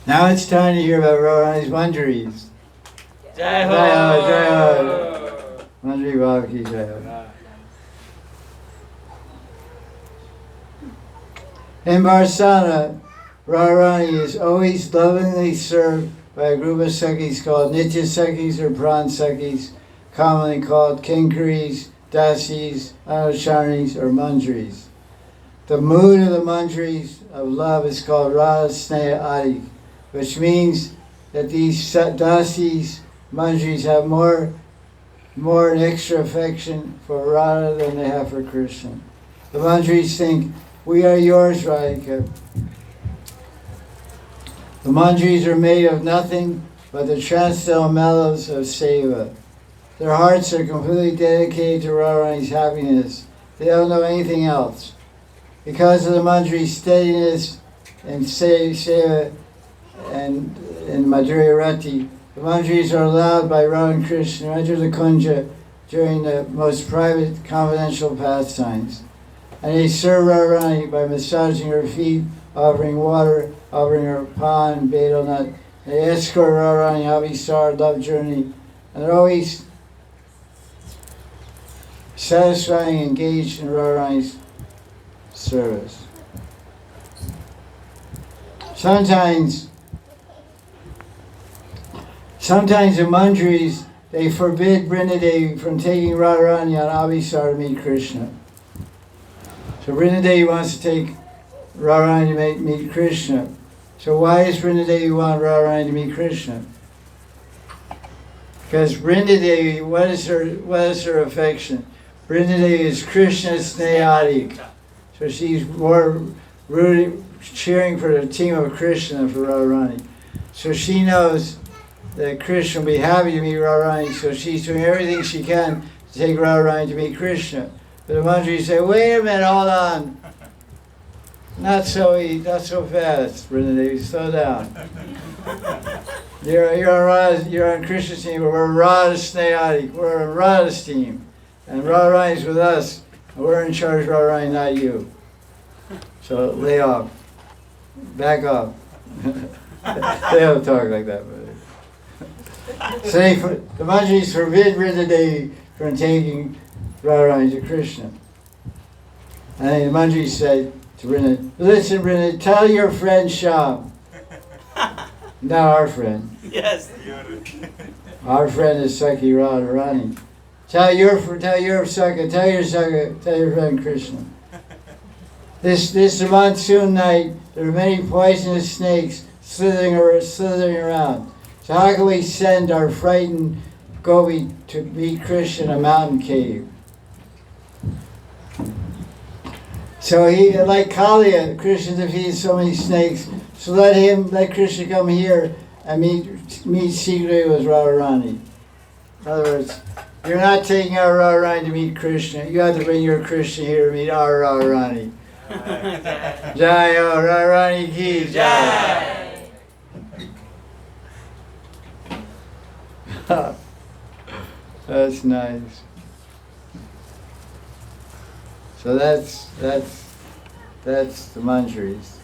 Now it's time to hear about Radharani's manjaris. Jai Ho! Jai Ho! Jai Ho! Manjari Baba ki Jai Ho. In Barsana, Radharani is always lovingly served by a group of Sakhis called Nitya Sakhis or Pran Sakhis, commonly called Kinkaris, Dasis, Anucharanis, or Manjaris. The mood of the Manjaris of love is called Radha Sneha Adi, which means that these Dasis, Manjaris have more and extra affection for Radha than they have for Krishna. The Manjaris think, "We are yours, Radhika." The manjaris are made of nothing but the transcendental mellows of seva. Their hearts are completely dedicated to Radharani's happiness. They don't know anything else. Because of the manjari's steadiness and seva and in Madhurya Rati, the manjaris are allowed by Radha and Krishna to enter the kunja during the most private, confidential pastimes. And they serve Radharani by massaging her feet, offering water, offering her pan, betel nut. They escort Radharani Abhisar, love journey, and they're always satisfying, engaged in Radharani's service. Sometimes the manjaris, they forbid Vrindadevi from taking Radharani on Abhisar to meet Krishna. So Vrindadevi wants to take Radharani to meet Krishna. So why does Vrindadevi want Radharani to meet Krishna? Because Vrindadevi, what is her affection? Vrindadevi is Krishna's Snehadi. So she's more cheering for the team of Krishna than for Radharani. So she knows that Krishna will be happy to meet Radharani, so she's doing everything she can to take Radharani to meet Krishna. But the manjaris say, "Wait a minute, hold on. Not so fast, Vrindadevi, slow down. You're on Krishna's team, but we're Radha Snehadi. We're on Radha's team. And Radharani's with us. And we're in charge of Radharani, not you. So lay off. Back off." They don't talk like that, but the manjaris forbid Vrindadevi from taking Radharani to Krishna. And the manjaris said to Vrindadevi, "Listen, Vrindadevi, tell your friend Shyam." Not our friend. Yes. Our friend is Sakhi Radharani. Tell your friend Krishna. This monsoon night, there are many poisonous snakes slithering around. So how can we send our frightened Gopi to meet Krishna in a mountain cave? So he, like Kaliya, Krishna defeated so many snakes. So let Krishna come here and meet secretly with Radharani. In other words, you're not taking our Radharani to meet Krishna. You have to bring your Krishna here to meet our Radharani. Jai Ho, Radharani ki Jai. That's nice. So that's the manjaris.